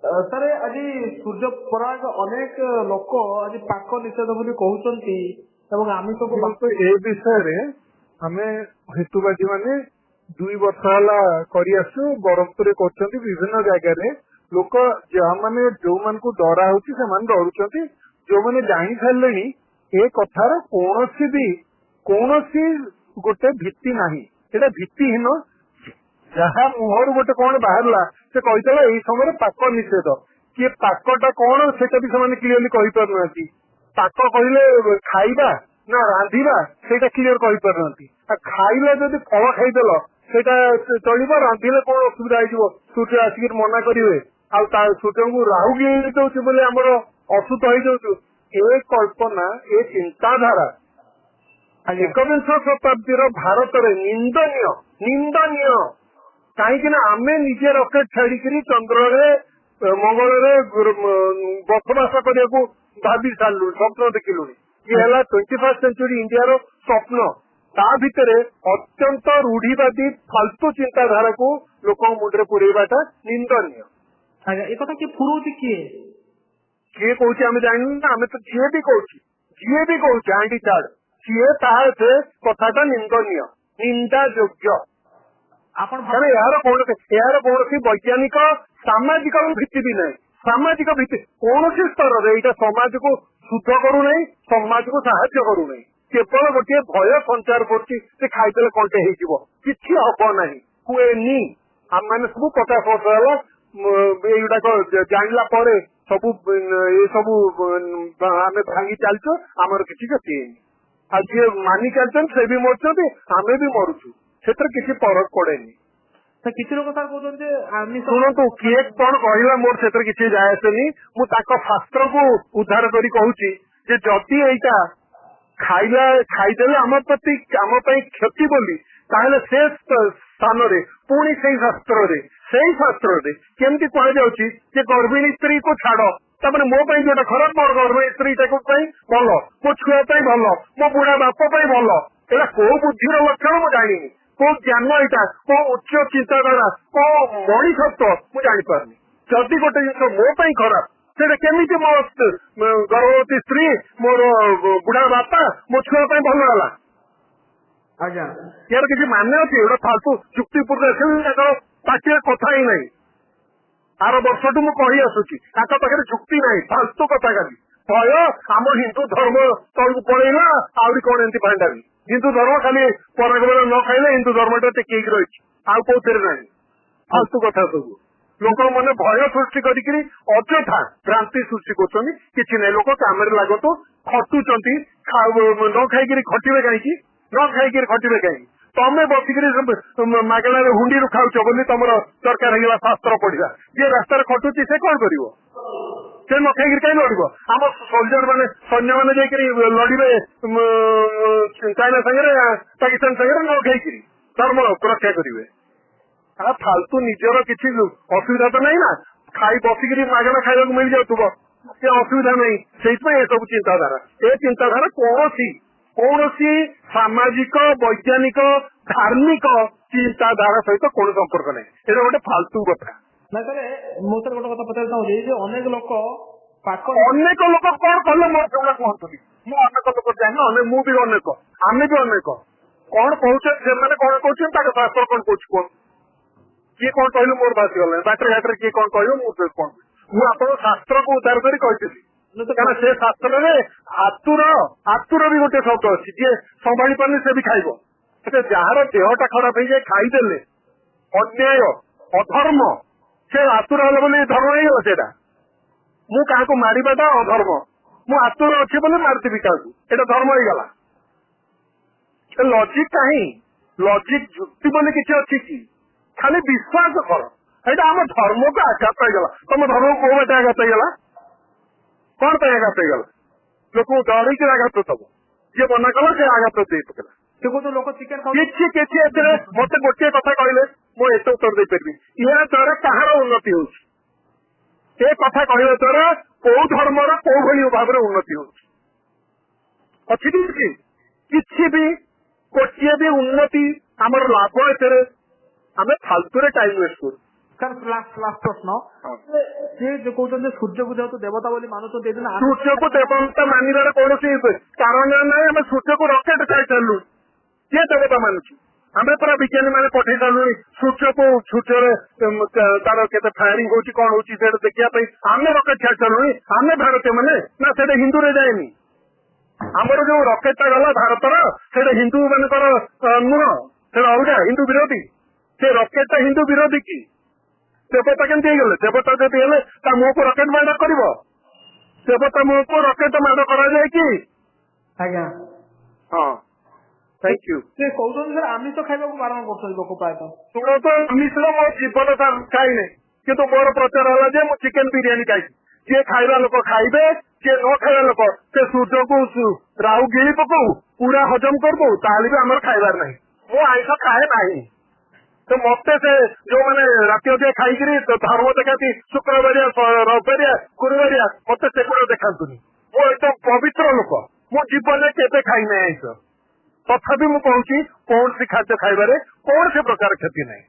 Sir ଆଜି ସୂର୍ଯ୍ୟପରାଗ ଅନେକ ଲୋକ ଆଜି ପାକ ନିଷେଧ ବୋଲି କହୁଛନ୍ତି ଏବଂ ଆମିଷକୁ ଏ ବିଷୟରେ ଆମେ ହେତୁବାଦୀ ମାନେ 2 ବର୍ଷ ହେଲା କରିଆସୁ। ବ୍ରହ୍ମପୁରରେ କରୁଛନ୍ତି, ବିଭିନ୍ନ ଜାଗାରେ ଲୋକ ଯୋଉମାନଙ୍କୁ ଡରା ହଉଛି ସେମାନେ ଡରୁଛନ୍ତି। ଯୋଉମାନେ ଜାଣି ସାରିଲେଣି ଏ କଥାର କୌଣସି ଗୋଟେ ଭିତ୍ତି ନାହିଁ, ଏଟା ଭିତ୍ତିହୀନ। ଯାହା ମୁହଁରୁ ଗୋଟେ କଣ ବାହାରିଲା ସେ କହିଥିଲା ଏଇ ସମୟରେ ପାକ ନିଷେଧ, କିଏ ପାକଟା କଣ ସେଟା ବି ସେମାନେ କ୍ଲିୟରଲି କହିପାରୁନାହାନ୍ତି। ପାକ କହିଲେ ଖାଇବା ନା ରାନ୍ଧିବା ସେଇଟା କ୍ଲିୟର କହିପାରୁନାହାନ୍ତି। ଖାଇଲେ ଯଦି ଫଳ ଖାଇଦେଲ ସେଇଟା ଚଳିବ, ରାନ୍ଧିଲେ କଣ ଅସୁବିଧା ହେଇଯିବ? ସୂର୍ଯ୍ୟ ଆସିକି ମନା କରିବେ ଆଉ ତା ସୂର୍ଯ୍ୟଙ୍କୁ ରାହୁ ଗିଳି ଦଉଛି ବୋଲି ଆମର ଅସୁତ ହେଇଯାଉଛୁ। ଏ କଳ୍ପନା, ଏ ଚିନ୍ତାଧାରା ଏକବିଂଶ ଶତାବ୍ଦୀର ଭାରତରେ ନିନ୍ଦନୀୟ। କାହିଁକି ନା ଆମେ ନିଜେ ରକେଟ ଛାଡିକିରି ଚନ୍ଦ୍ରରେ ମଙ୍ଗଳରେ ବସବାସ କରିବାକୁ ଭାବି ସାରିଲୁଣି, ସ୍ୱପ୍ନ ଦେଖିଲୁଣି। ଇଏ ହେଲା 21st ସେଞ୍ଚୁରୀ ଇଣ୍ଡିଆର ସ୍ୱପ୍ନ। ତା ଭିତରେ ଅତ୍ୟନ୍ତ ରୁଢିବାଦୀ ଫାଲତୁ ଚିନ୍ତାଧାରାକୁ ଲୋକଙ୍କ ମୁଣ୍ଡରେ ପୁରେଇବାଟା ନିନ୍ଦନୀୟ। ଆଜ୍ଞା, ଏ କଥା କିଏ ଫୁରଉଛି? କିଏ କହୁଛି ଆମେ ଜାଣିନୁ ନା? ଆମେ ତ ଯିଏ ବି କହୁଛି ଆଣ୍ଟି ଚାର୍ଡ ସିଏ ତାହା କଥାଟା ନିନ୍ଦନୀୟ, ନିନ୍ଦା ଯୋଗ୍ୟ। ଏହାର କୌଣସି ବୈଜ୍ଞାନିକ ସାମାଜିକ ଭିତ୍ତି ବି ନାହିଁ। ସାମାଜିକ ଭିତ୍ତି କୌଣସି ସ୍ତରରେ ଏଇଟା ସମାଜକୁ ଶୁଦ୍ଧ କରୁନାହିଁ, ସମାଜକୁ ସାହାଯ୍ୟ କରୁନାହିଁ। କେବଳ ଗୋଟିଏ ଭୟ ସଞ୍ଚାର କରୁଛି ଯେ ଖାଇଦେଲେ କଣ୍ଟେ ହେଇଯିବ, କିଛି ହବ ନାହିଁ, ହୁଏନି। ଆମମାନେ ସବୁ 50 ବର୍ଷ ହେଲା ଏଇଗୁଡାକ ଜାଣିଲା ପରେ ଏସବୁ ଆମେ ଭାଙ୍ଗି ଚାଲିଛୁ, ଆମର କିଛି କ୍ଷତି ହେଇନି। ଆଉ ଯିଏ ମାନି ଚାଲିଛନ୍ତି ସେ ବି ମରୁଛନ୍ତି, ଆମେ ବି ମରୁଛୁ, ସେଥିରେ କିଛି ଫରକ ପଡେନି। କିଛି ଲୋକ ସାର୍ କହୁଛନ୍ତି ଯେ ଶୁଣନ୍ତୁ, କିଏ କଣ କହିବା ମୋର ସେଥିରେ କିଛି ଯାଏ ଆସେନି। ମୁଁ ତାଙ୍କ ଶାସ୍ତ୍ରକୁ ଉଦ୍ଧାର କରି କହୁଛି ଯେ ଯଦି ଏଇଟା ଖାଇଦେଲେ ଆମ ପାଇଁ କ୍ଷତି ବୋଲି, ତାହେଲେ ସେ ସ୍ଥାନରେ ପୁଣି ସେଇ ଶାସ୍ତ୍ରରେ କେମିତି କୁହାଯାଉଛି ଯେ ଗର୍ଭିଣୀ ସ୍ତ୍ରୀକୁ ଛାଡ, ତାପରେ ମୋ ପାଇଁ ଯୋଉଟା ଖରାପ ମୋର ଗର୍ଭିଣୀ ସ୍ତ୍ରୀଟାକୁ ପାଇଁ ଭଲ, ମୋ ଛୁଆ ପାଇଁ ଭଲ, ମୋ ବୁଢା ବାପ ପାଇଁ ଭଲ। ଏଇଟା କୋଉ ବୁଦ୍ଧିର ଲକ୍ଷଣ ମୁଁ ଜାଣିନି, କୋଉ ଜ୍ଞାନ, ଏଇଟା କୋଉ ଉଚ୍ଚ ଚିନ୍ତାଧାରା, କୋଉ ମଣିଷତ୍ୱ ମୁଁ ଜାଣିପାରୁନି। ଯଦି ଗୋଟେ ଜିନିଷ ମୋ ପାଇଁ ଖରାପ, ସେଇଟା କେମିତି ମୋ ଗର୍ଭବତୀ ସ୍ତ୍ରୀ, ମୋର ବୁଢା ବାପା, ମୋ ଛୁଆ ପାଇଁ ଭଲ ହେଲା? ଆଜ୍ଞା, ୟାର କିଛି ମାନେ ଅଛି? ଏଗୁଡା ଫାଲତୁ ଯୁକ୍ତିପୂର୍ଣ୍ଣ ପାଟିରେ କଥା ହିଁ ନାହିଁ। ଆର ବର୍ଷଠୁ ମୁଁ କହି ଆସୁଛି, ତାଙ୍କ ପାଖରେ ଯୁକ୍ତି ନାହିଁ, ଫାଲତୁ କଥା ଖାଲି। ଭୟ ଆମ ହିନ୍ଦୁ ଧର୍ମ ତଳକୁ ପଳେଇଲା, ଆହୁରି କଣ ଏମିତି ଭାଣ୍ଡାମି। ହିନ୍ଦୁ ଧର୍ମ ଖାଲି ପରାଗମନ ନ ଖାଇଲେ ହିନ୍ଦୁ ଧର୍ମଟା ଟେକେଇକି ରହିଛି, ଆଉ କୋଉଥିରେ ନାହିଁ। ଫାଲତୁ କଥା ସବୁ। ଲୋକଙ୍କ ମନେ ଭୟ ସୃଷ୍ଟି କରିକିରି ଅଯଥା ଭ୍ରାନ୍ତି ସୃଷ୍ଟି କରୁଛନ୍ତି। କିଛି ନାହିଁ, ଲୋକ କାମରେ ଲାଗନ୍ତୁ, ଖଟୁଛନ୍ତି, ନ ଖାଇକିରି ଖଟିବେ କାହିଁକି? ତମେ ବସିକିରି ମାଗଣାରେ ହୁଣ୍ଡିରୁ ଖାଉଛ ବୋଲି ତମର ଦରକାର ହେଇଗଲା ଶାସ୍ତ୍ର ପଢିବା। ଯିଏ ରାସ୍ତାରେ ଖଟୁଛି ସେ କଣ କରିବ? ସେ ନ ଖାଇକିରି କାହିଁ ଲଢିବ? ଆମ ସୈନ୍ୟମାନେ ଯାଇକିରି ଲଢିବେ ଚାଇନା ସାଙ୍ଗରେ, ପାକିସ୍ତାନ ସାଙ୍ଗରେ, ନ ଖାଇକିରି ଧର୍ମ ରକ୍ଷା କରିବେ। ଫାଲତୁ ନିଜର କିଛି ଅସୁବିଧା ତ ନାହିଁ ନା, ବସିକିରି ମାଗଣା ଖାଇବାକୁ ମିଳିଯାଉଥିବ, ସେ ଅସୁବିଧା ନାହିଁ। ସେଇଥିପାଇଁ ଏସବୁ ଚିନ୍ତାଧାରା, ଏ ଚିନ୍ତାଧାରା କୌଣସି ସାମାଜିକ, ବୈଜ୍ଞାନିକ, ଧାର୍ମିକ ଚିନ୍ତାଧାରା ସହିତ କୌଣସି ସମ୍ପର୍କ ନାହିଁ। ଏଇଟା ଗୋଟେ ଫାଲତୁ କଥା। ନା ସାର୍, ମୁଁ ସାର୍ ଗୋଟେ କଥା ପଚାରିବାକୁ ଚାହୁଁଛି ଯେ ଅନେକ ଲୋକ କଣ କଲେ ମୋର ସେଗୁଡା କୁହନ୍ତୁନି। ମୁଁ ଅନେକ ଲୋକ ଜାଣିନି, ମୁଁ ବି ଅନେକ, ଆମେ ବି ଅନେକ। କଣ କହୁଛନ୍ତି ସେମାନେ, କଣ କହୁଛନ୍ତି, ତାଙ୍କ ଶାସ୍ତ୍ର କଣ କହୁଛି କୁହନ୍ତୁ? କିଏ କଣ କହିଲେ ମୋର ଭାସିଗଲାଣି, ବାଟରେ ଘାଟରେ କିଏ କଣ କହିବ ମୁଁ କଣ? ମୁଁ ଆପଣଙ୍କ ଶାସ୍ତ୍ରକୁ ଉଦ୍ଧାର କରି କହିଥିଲି, କାରଣ ସେ ଶାସ୍ତ୍ରରେ ଆତୁର ବି ଗୋଟେ ଶବ୍ଦ ଅଛି। ଯିଏ ସମ୍ଭାଳି ପାରୁନି ସେ ବି ଖାଇବ। ଯାହାର ଦେହଟା ଖରାପ ହେଇଯାଏ ଖାଇଦେଲେ ଅନ୍ୟାୟ, ଅଧର୍ମ, ସେ ଆତୁର ହେଲେ ବୋଲି ଧର୍ମ ହେଇଗଲା ସେଇଟା? ମୁଁ କାହାକୁ ମାରିବାଟା ଅଧର୍ମ, ମୁଁ ଆତୁର ଅଛି ବୋଲି ମାରିଥିବି କାହାକୁ, ଏଇଟା ଧର୍ମ ହେଇଗଲା? ଲଜିକ କାହିଁ? ଲଜିକ ଯୁକ୍ତି ବୋଲି କିଛି ଅଛି କି? ଖାଲି ବିଶ୍ୱାସ କର। ଏଇଟା ଆମ ଧର୍ମକୁ ଆଘାତ ହେଇଗଲା। ତମ ଧର୍ମକୁ କୋଉ ବାଟେ ଆଘାତ ହେଇଗଲା? କଣ ପାଇଁ ଆଘାତ ହେଇଗଲା? ଲୋକଙ୍କୁ ଡରେଇକି ଆଘାତ ଦବ, ଯିଏ ମନା କଲା ସେ ଆଘାତ ଦେଇ ପକେଇଲା। କିଛି ଏଥିରେ ମତେ ଗୋଟିଏ କଥା କହିଲେ ମୁଁ ଏତେ ଉତ୍ତର ଦେଇପାରିବି, ଏହା ଦ୍ୱାରା କାହାର ଉନ୍ନତି ହଉଛି? ଏ କଥା କହିବା ଦ୍ୱାରା କୋଉ ଧର୍ମର କୋଉ ଭଳି ଭାବରେ ଉନ୍ନତି ହଉଛି? ଅଛି କିଛି ବି, ଗୋଟିଏ ବି ଉନ୍ନତି ଆମର ଲାଭ ଏଥିରେ? ଆମେ ଫାଲତୁରେ ଟାଇମ ୱେଷ୍ଟ କରୁ। ସାର୍ ଲାଷ୍ଟ ପ୍ରଶ୍ନ ସିଏ ଯୋଉ କହୁଛନ୍ତି ସୂର୍ଯ୍ୟକୁ ଯେହେତୁ ଦେବତା ବୋଲି ମାନୁଛନ୍ତି ସୂର୍ଯ୍ୟକୁ ଦେବତା ମାନିବାର କୌଣସି କାରଣ ନାହିଁ। ଆମେ ସୂର୍ଯ୍ୟକୁ ରକେଟ ଖାଇସାରିଲୁ, କିଏ ଦେବତା ମାନୁଛୁ? ଆମେ ପୁରା ବିଜ୍ଞାନୀ ମାନେ ପଠେଇ ସାରିଲୁଣି ସୂର୍ଯ୍ୟକୁ, ସୂର୍ଯ୍ୟରେ ତାର କେତେ ଫାୟାରିଂ ହଉଛି କଣ ହଉଛି ସେଇଟା ଦେଖିବା ପାଇଁ ଆମେ ରକେଟ ଛାଡି ସାରିଲୁଣି। ଆମେ ଭାରତୀୟ ମାନେ ନା ସେଇଟା ହିନ୍ଦୁରେ ଯାଏନି? ଆମର ଯୋଉ ରକେଟ ଟା ଗଲା ଭାରତର ସେଇଟା ହିନ୍ଦୁ ମାନଙ୍କର ନୁହଁ, ସେଇଟା ଅଲଗା, ହିନ୍ଦୁ ବିରୋଧୀ। ସେ ରକେଟ ଟା ହିନ୍ଦୁ ବିରୋଧୀ କି? ଦେବତା କେମିତି ହେଇଗଲେ? ଦେବତା ଯଦି ହେଲେ ତା ମୁହଁକୁ ରକେଟ ମାଡ଼ କରିବ? ଦେବତା ମୁହଁକୁ ରକେଟ ମାଡ଼ କରାଯାଏ କି? ଆଜ୍ଞା ହଁ, ଥ୍ୟାଙ୍କ ୟୁ। ସେ କହୁଛନ୍ତି ସାର୍ ଆମିଷ ଖାଇବାକୁ ବାରଣ କରୁଛନ୍ତି ଲୋକ ପ୍ରାୟତଃ। ଶୁଣନ୍ତୁ, ଆମିଷ ମୋ ଜୀବନ ସାର୍ ଖାଇନି, କିନ୍ତୁ ମୋର ପ୍ରଚାର ହେଲା ଯେ ମୁଁ ଚିକେନ ବିରିୟାନୀ ଖାଇବି। ଯିଏ ଖାଇବା ଲୋକ ଖାଇବେ, ଯିଏ ନ ଖାଇବା ଲୋକ ସେ ସୂର୍ଯ୍ୟକୁ ରାହୁ ଗିଳି ପକଉ, ପୁରା ହଜମ କରିଦଉ, ତାହେଲେ ବି ଆମର ଖାଇବାର ନାହିଁ। ମୁଁ ଆଇଁଷ ଖାଏ ନାହିଁ। ତ ମତେ ସେ ଯୋଉମାନେ ରାତି ଅଧିକା ଖାଇକିରି ଧର୍ମ ଦେଖାନ୍ତି ଶୁକ୍ରବାରିଆ, ରବିବାରିଆ, ଗୁରୁବାରିଆ, ମତେ ସେଗୁଡା ଦେଖାନ୍ତୁନି। ମୁଁ ଏକଦମ ପବିତ୍ର ଲୋକ, ମୁଁ ଜୀବନରେ କେବେ ଖାଇନାହିଁ ଆଇଁଷ। ତଥାପି ମୁଁ କହୁଛି କୌଣସି ଖାଦ୍ୟ ଖାଇବାରେ କୌଣସି ପ୍ରକାର କ୍ଷତି ନାହିଁ।